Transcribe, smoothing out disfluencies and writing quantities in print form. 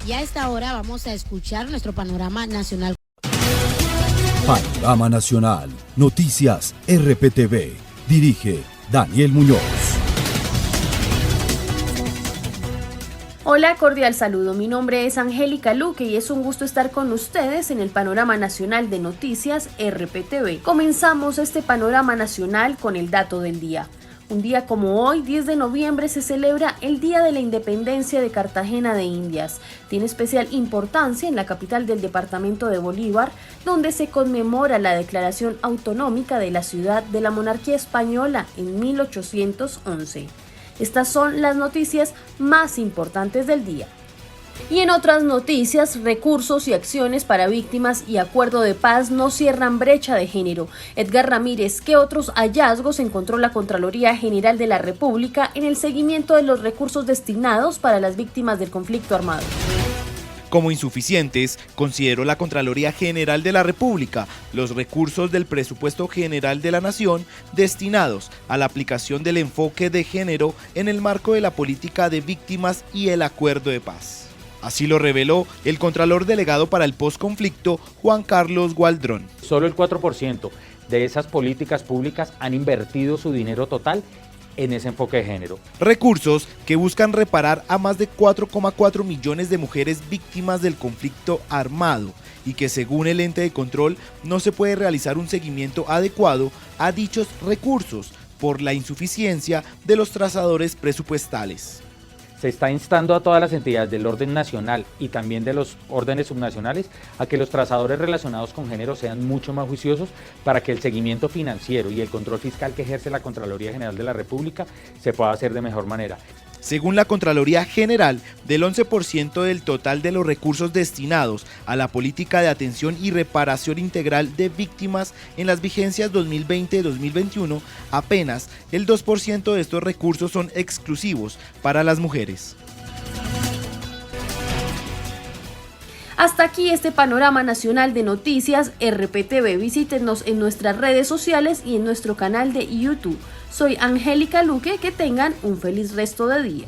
Y a esta hora vamos a escuchar nuestro panorama nacional. Panorama Nacional, Noticias RPTV. Dirige Daniel Muñoz. Hola, cordial saludo. Mi nombre es Angélica Luque y es un gusto estar con ustedes en el Panorama Nacional de Noticias RPTV. Comenzamos este panorama nacional con el dato del día. Un día como hoy, 10 de noviembre, se celebra el Día de la Independencia de Cartagena de Indias. Tiene especial importancia en la capital del departamento de Bolívar, donde se conmemora la declaración autonómica de la ciudad de la monarquía española en 1811. Estas son las noticias más importantes del día. Y en otras noticias, recursos y acciones para víctimas y acuerdo de paz no cierran brecha de género. Edgar Ramírez, ¿qué otros hallazgos encontró la Contraloría General de la República en el seguimiento de los recursos destinados para las víctimas del conflicto armado? Como insuficientes, consideró la Contraloría General de la República los recursos del Presupuesto General de la Nación destinados a la aplicación del enfoque de género en el marco de la política de víctimas y el acuerdo de paz. Así lo reveló el Contralor Delegado para el Postconflicto, Juan Carlos Gualdrón. Solo el 4% de esas políticas públicas han invertido su dinero total en ese enfoque de género. Recursos que buscan reparar a más de 4,4 millones de mujeres víctimas del conflicto armado y que según el ente de control no se puede realizar un seguimiento adecuado a dichos recursos por la insuficiencia de los trazadores presupuestales. Se está instando a todas las entidades del orden nacional y también de los órdenes subnacionales a que los trazadores relacionados con género sean mucho más juiciosos para que el seguimiento financiero y el control fiscal que ejerce la Contraloría General de la República se pueda hacer de mejor manera. Según la Contraloría General, del 11% del total de los recursos destinados a la política de atención y reparación integral de víctimas en las vigencias 2020-2021, apenas el 2% de estos recursos son exclusivos para las mujeres. Hasta aquí este panorama nacional de noticias RPTV. Visítenos en nuestras redes sociales y en nuestro canal de YouTube. Soy Angélica Luque, que tengan un feliz resto de día.